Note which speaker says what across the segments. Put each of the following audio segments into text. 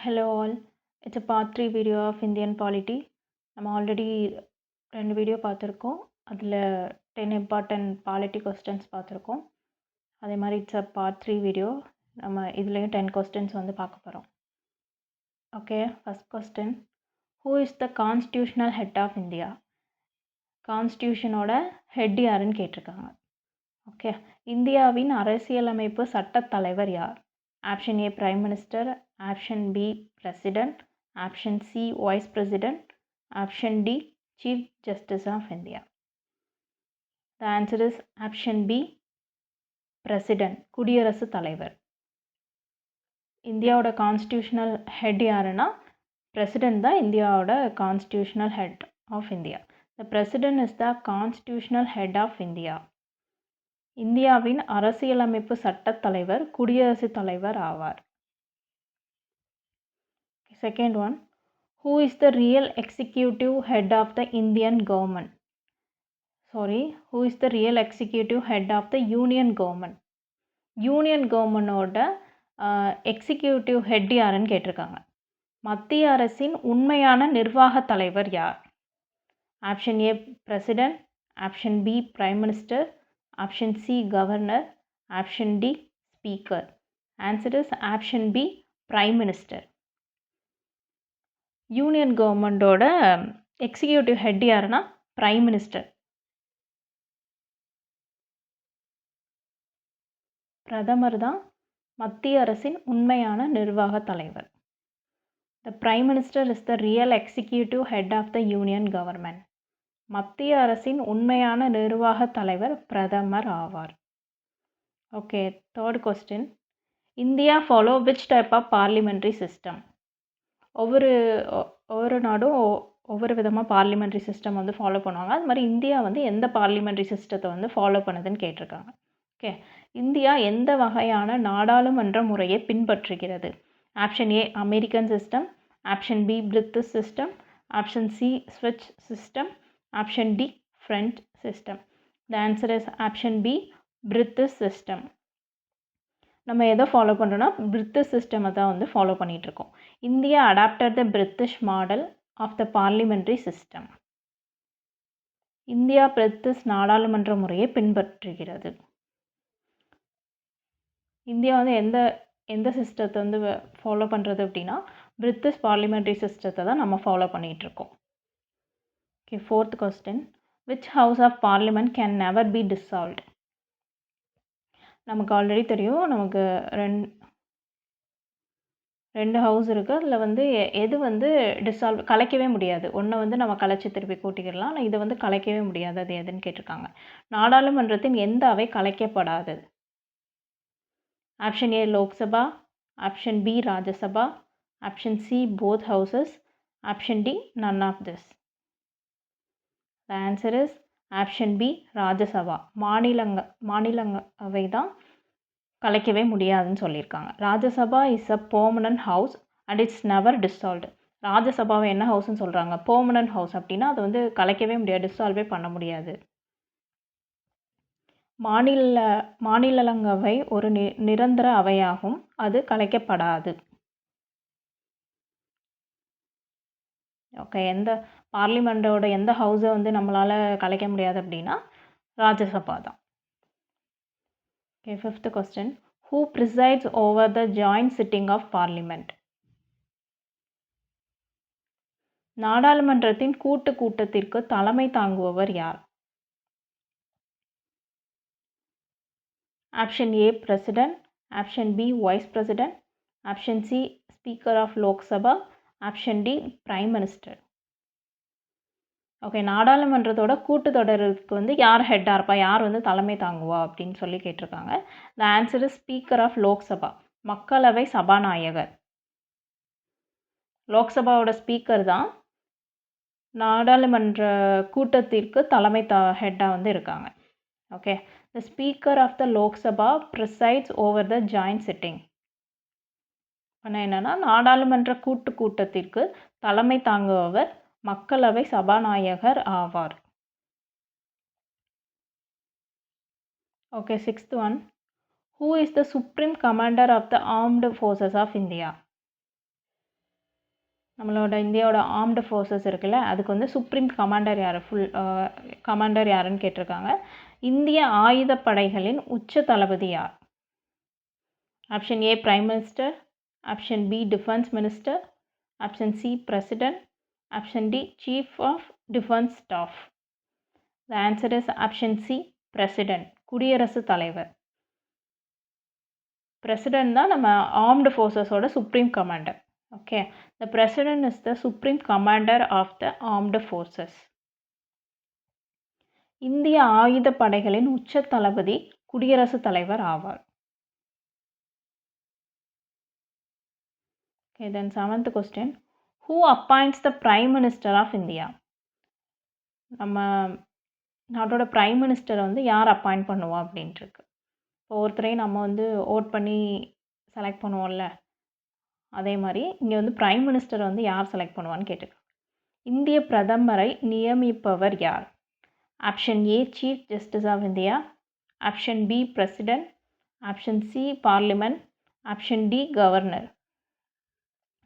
Speaker 1: Hello all, it's a part 3 video of Indian polity. நம்ம already 2 video பார்த்துருக்கோம். அதில் 10 important polity questions பார்த்துருக்கோம். அதே மாதிரி இட்ஸ் அ பார்ட் 3 வீடியோ. நம்ம இதுலேயும் 10 கொஸ்டின்ஸ் வந்து பார்க்க போகிறோம். Okay, first question, who is the constitutional head of India? கான்ஸ்டியூஷனோட ஹெட் யாருன்னு கேட்டிருக்காங்க. ஓகே, இந்தியாவின் அரசியலமைப்பு சட்டத் தலைவர் யார்? Option A prime minister, option B president, option C vice president, option D chief justice of India. The answer is option B president, குடியரசுத் தலைவர். இந்தியாவோட கான்ஸ்டியூஷனல் ஹெட் யாருன்னா பிரசிடென்ட் தான் இந்தியாவோட constitutional head of India. The president is the constitutional head of India. இந்தியாவின் அரசியலமைப்பு சட்டத் தலைவர் குடியரசுத் தலைவர் ஆவார். Second one, who is the real executive head of the Indian government? Who is the real executive head of the Union government? Union கவர்மெண்டோட executive head யாருன்னு கேட்டிருக்காங்க. மத்திய அரசின் உண்மையான நிர்வாக தலைவர் யார்? Option A president, option B prime minister, option C governor, option D speaker. Answer is option B prime minister. Union கவர்மெண்டோட எக்ஸிக்யூட்டிவ் ஹெட் யாருன்னா பிரைம் மினிஸ்டர். பிரதமர் தான் மத்திய அரசின் உண்மையான நிர்வாக தலைவர். The prime minister is the real executive head of the union government. மத்திய அரசின் உண்மையான நிர்வாக தலைவர் பிரதமர் ஆவார். Okay, third question, India follow which type of parliamentary system? ஒவ்வொரு நாடும் ஒவ்வொரு விதமாக பார்லிமெண்ட்ரி சிஸ்டம் வந்து ஃபாலோ பண்ணுவாங்க. அது மாதிரி இந்தியா வந்து எந்த பார்லிமெண்ட்ரி சிஸ்டத்தை வந்து ஃபாலோ பண்ணுதுன்னு கேட்டிருக்காங்க. ஓகே, இந்தியா எந்த வகையான நாடாளுமன்ற முறையை பின்பற்றுகிறது? Option A American system, option B British system, option C ஸ்விட்ச் system, option D French system. The answer is option B British system. நம்ம எதை ஃபாலோ பண்ணுறோன்னா பிரிட்டிஷ் சிஸ்டமை தான் வந்து ஃபாலோ பண்ணிகிட்ருக்கோம். India adapted the British model of the parliamentary system. India British நாடாளுமன்ற முறையை பின்பற்றுகிறது. இந்தியா வந்து எந்த சிஸ்டத்தை வந்து ஃபாலோ பண்ணுறது அப்படின்னா பிரிட்டிஷ் பார்லிமெண்ட்ரி சிஸ்டத்தை தான் நம்ம ஃபாலோ பண்ணிகிட்ருக்கோம். Okay, fourth question, which house of parliament can never be dissolved? நமக்கு ஆல்ரெடி தெரியும், நமக்கு ரெண்டு ஹவுஸ் இருக்குது. அதில் வந்து எது வந்து கலைக்கவே முடியாது. ஒன்றை வந்து நம்ம கலைச்சி திருப்பி கூட்டிக்கிடலாம், ஆனால் இதை வந்து கலைக்கவே முடியாது. அது எதுன்னு கேட்டிருக்காங்க. நாடாளுமன்றத்தின் எந்த அவை கலைக்கப்படாதது? Option A Lok Sabha, option B Rajya Sabha, option C both houses, option D none of this. The answer is option B Rajya Sabha. மாநிலங்களவை தான் கலைக்கவே முடியாதுன்னு சொல்லியிருக்காங்க. Rajya Sabha is a permanent house and it's never dissolved. ராஜ்யசபாவை என்ன ஹவுஸ்ன்னு சொல்கிறாங்க? Permanent house. அப்படின்னா அது வந்து கலைக்கவே முடியாது, டிசால்வே பண்ண முடியாது. மாநிலங்களவை ஒரு நிரந்தர அவையாகும், அது கலைக்கப்படாது. ஓகே, எந்த பார்லிமெண்ட்டோட எந்த ஹவுஸை வந்து நம்மளால் கலைக்க முடியாது அப்படின்னா ராஜ்யசபா தான். Okay, fifth question, who presides over the joint sitting of parliament? நாடாளுமன்றத்தின் கூட்டத்திற்கு தலைமை தாங்குபவர் யார்? Option A president, option B vice president, option C speaker of Lok Sabha, option D prime minister. Okay, நாடாளுமன்றத்தோட கூட்டத்தொடருக்கு வந்து யார் ஹெட்டாக இருப்பா, யார் வந்து தலைமை தாங்குவா அப்படின்னு சொல்லி கேட்டிருக்காங்க. The answer is speaker of Lok Sabha, மக்களவை சபாநாயகர். லோக்சபாவோட ஸ்பீக்கர் தான் நாடாளுமன்ற கூட்டத்திற்கு தலைமை ஹெட்டாக வந்து இருக்காங்க. Okay, the speaker of the Lok Sabha presides over the joint sitting. ஆனால் என்னென்னா நாடாளுமன்ற கூட்டத்திற்கு தலைமை தாங்குபவர் மக்களவை சபாநாயகர் ஆவார். Okay, sixth one, who is the supreme commander of the armed forces of India? நம்மளோட இந்தியாவோட ஆர்ம்டு ஃபோர்ஸஸ் இருக்குல்ல, அதுக்கு வந்து சுப்ரீம் கமாண்டர் யார், கமாண்டர் யாருன்னு கேட்டிருக்காங்க. இந்திய ஆயுதப்படைகளின் உச்ச தளபதி யார்? Option A prime minister, option B defence minister, option C president, option D chief of defence staff. The answer is option C president, குடியரசுத் தலைவர். பிரசிடென்ட் தான் நம்ம ஆர்ம்டு ஃபோர்ஸஸோட supreme commander. Okay, the president is the supreme commander of the armed forces. இந்திய ஆயுதப்படைகளின் உச்ச தளபதி குடியரசுத் தலைவர் ஆவார். Okay, then 7th question. Who appoints the Prime Minister of India? நம்ம நாட்டோட பிரைம் மினிஸ்டரை வந்து யார் அப்பாயிண்ட் பண்ணுவா அப்படின்ட்டு இருக்கு. இப்போ ஒருத்தரையும் நம்ம வந்து ஓட் பண்ணி செலக்ட் பண்ணுவோம்ல, அதே மாதிரி இங்கே வந்து பிரைம் மினிஸ்டரை வந்து யார் செலக்ட் பண்ணுவான்னு கேட்டிருக்காங்க. இந்திய பிரதமரை நியமிப்பவர் யார்? Option A chief justice of India, option B president, option C parliament, option D governor.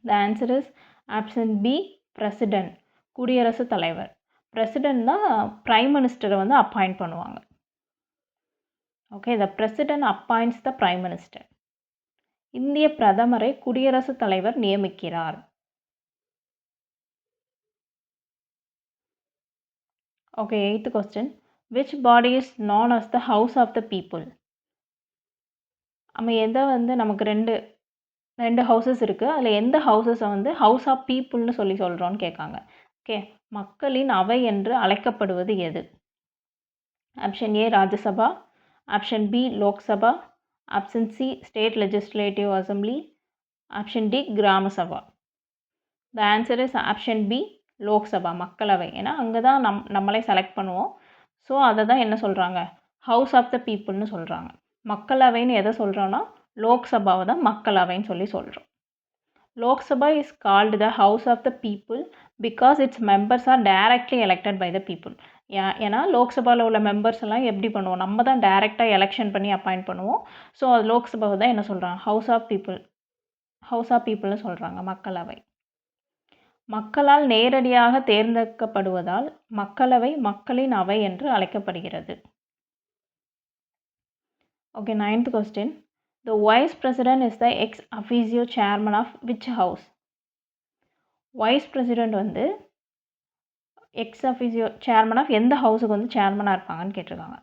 Speaker 1: The answer is option B president, குடியரசுத் தலைவர். பிரசிடென்ட் தான் பிரைம் மினிஸ்டரை வந்து அப்பாயிண்ட் பண்ணுவாங்க. Okay, the president appoints the prime minister. இந்திய பிரதமரை குடியரசுத் தலைவர் நியமிக்கிறார். ஓகே, 8th question. Which body is known as the House of the People? நம்ம எதை வந்து நமக்கு ரெண்டு ஹவுசஸ் இருக்குது, அதில் எந்த ஹவுசஸை வந்து ஹவுஸ் ஆஃப் பீப்புள்னு சொல்கிறோன்னு கேட்காங்க. ஓகே, மக்களின் அவை என்று அழைக்கப்படுவது எது? Option A Rajya Sabha, option B Lok Sabha, option C state legislative assembly, option D Gram Sabha. The answer is option B Lok Sabha, மக்களவை. ஏன்னா அங்கே தான் நம்மளே செலக்ட் பண்ணுவோம். ஸோ அதை தான் என்ன சொல்கிறாங்க, ஹவுஸ் ஆஃப் த பீப்புள்னு சொல்கிறாங்க. மக்களவைன்னு எதை சொல்கிறோன்னா லோக்சபாவை தான் மக்களவைன்னு சொல்கிறோம். Lok Sabha is called the house of the people because its members are directly elected by the people. ஏன்னா லோக்சபாவில் உள்ள மெம்பர்ஸ் எல்லாம் எப்படி பண்ணுவோம், நம்ம தான் டைரெக்டாக எலெக்ஷன் பண்ணி அப்பாயிண்ட் பண்ணுவோம். ஸோ அது லோக்சபாவை தான் என்ன சொல்கிறாங்க, ஹவுஸ் ஆஃப் பீப்புள்னு சொல்கிறாங்க, மக்களவை. மக்களால் நேரடியாக தேர்ந்தெடுக்கப்படுவதால் மக்களவை மக்களின் அவை என்று அழைக்கப்படுகிறது. Okay, 9th question. The Vice President is the ex officio chairman of which house? Vice President வந்து எக்ஸ் அஃபிசியோ சேர்மன் ஆஃப் எந்த ஹவுஸுக்கு வந்து சேர்மனாக இருப்பாங்கன்னு கேட்டிருக்காங்க.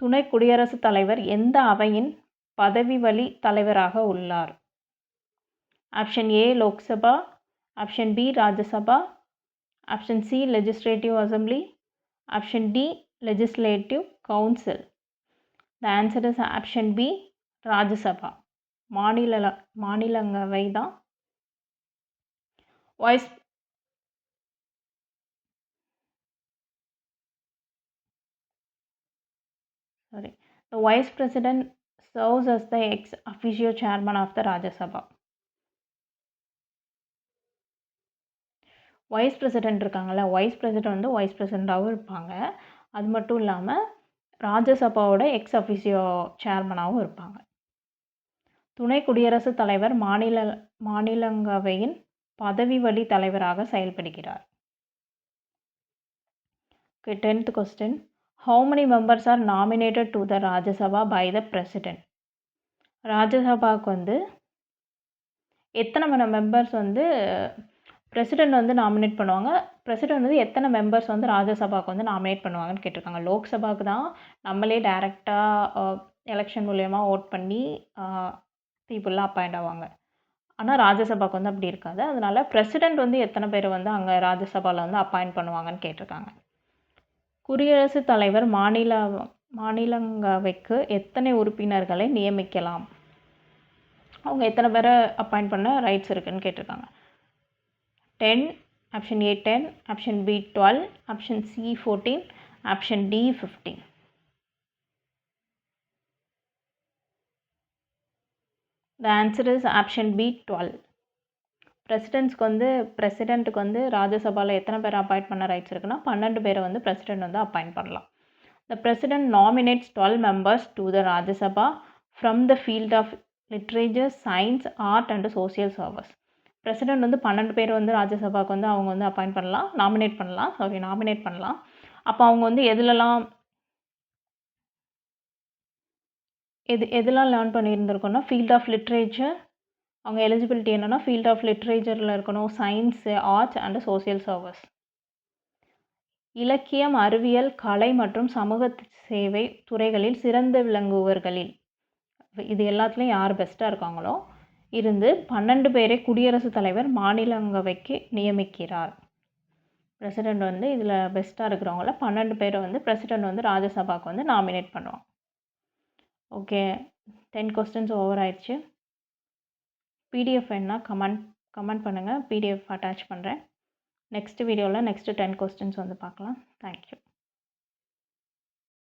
Speaker 1: துணை குடியரசுத் தலைவர் எந்த அவையின் பதவி வழி தலைவராக உள்ளார்? Option A Lok Sabha, option B Rajya Sabha, option C legislative assembly, option D legislative council. The answer is option B Rajya Sabha, மாநிலங்களவை தான் vice. The Vice President serves as the ex officio chairman of the Rajya Sabha. Vice president இருக்காங்கள்ல, vice president வந்து vice பிரசிடெண்ட்டாகவும் இருப்பாங்க. அது மட்டும் இல்லாமல் ராஜ்யசபாவோட X அஃபிசியோ சேர்மனாகவும் இருப்பாங்க. துணை குடியரசுத் தலைவர் மாநிலங்களவையின் பதவி வழி தலைவராக செயல்படுகிறார். Okay, 10th question. How many members are nominated to the Rajya Sabha by the President? ராஜ்யசபாவுக்கு வந்து எத்தனை மெம்பர்ஸ் வந்து பிரசிடெண்ட் வந்து நாமினேட் பண்ணுவாங்க, பிரசிடெண்ட் வந்து எத்தனை மெம்பர்ஸ் வந்து ராஜ்யசபாவுக்கு வந்து நாமினேட் பண்ணுவாங்கன்னு கேட்டிருக்காங்க. லோக்சபாவுக்கு தான் நம்மளே டைரெக்டாக எலெக்ஷன் மூலயமா ஓட் பண்ணி பீப்புளெலாம் அப்பாயிண்ட் ஆவாங்க. ஆனால் ராஜ்யசபாவுக்கு வந்து அப்படி இருக்காது. அதனால் பிரசிடெண்ட் வந்து எத்தனை பேர் வந்து அங்கே ராஜ்யசபாவில் வந்து அப்பாயிண்ட் பண்ணுவாங்கன்னு கேட்டிருக்காங்க. குடியரசுத் தலைவர் மாநிலங்களவைக்கு எத்தனை உறுப்பினர்களை நியமிக்கலாம், அவங்க எத்தனை பேரை அப்பாயிண்ட் பண்ண ரைட்ஸ் இருக்குதுன்னு கேட்டிருக்காங்க. 10, option A 10, option B 12, option C 14, option D 15. The answer is option B 12. பிரசிடெண்ட்டுக்கு வந்து ராஜ்யசபாவில் எத்தனை பேர் அப்பாயிண்ட் பண்ண ரைட்ஸ் இருக்குன்னா 12 பேரை வந்து பிரசிடெண்ட் வந்து அப்பாயிண்ட் பண்ணலாம். The president nominates 12 members to the Rajya Sabha from the field of literature, science, art and social service. President வந்து 12 பேர் வந்து ராஜ்யசபாவுக்கு வந்து அவங்க வந்து அப்பாயிண்ட் பண்ணலாம், நாமினேட் பண்ணலாம். அப்போ அவங்க வந்து எதெல்லாம் லேர்ன் பண்ணியிருந்திருக்கணும்னா, ஃபீல்ட் ஆஃப் லிட்ரேச்சர், அவங்க எலிஜிபிலிட்டி என்னன்னா, ஃபீல்ட் ஆஃப் லிட்ரேச்சரில் இருக்கணும், science, arts and social service. இலக்கியம், அறிவியல், கலை மற்றும் சமூக சேவை துறைகளில் சிறந்து விளங்குபவர்களில் இது எல்லாத்துலேயும் யார் பெஸ்ட்டாக இருக்காங்களோ இருந்து 12 பேரை குடியரசுத் தலைவர் மாநிலங்களவைக்கு நியமிக்கிறார். பிரசிடெண்ட் வந்து இதில் பெஸ்ட்டாக இருக்கிறவங்கள 12 பேரை வந்து பிரசிடெண்ட் வந்து ராஜ்யசபாவுக்கு வந்து நாமினேட் பண்ணுவாங்க. ஓகே, 10 கொஸ்டின்ஸ் ஓவர் ஆயிடுச்சு. பிடிஎஃப் வேணுன்னா கமெண்ட் பண்ணுங்கள், பிடிஎஃப் அட்டாச் பண்ணுறேன். நெக்ஸ்ட் வீடியோவில் நெக்ஸ்ட்டு 10 கொஸ்டின்ஸ் வந்து பார்க்கலாம். தேங்க்யூ.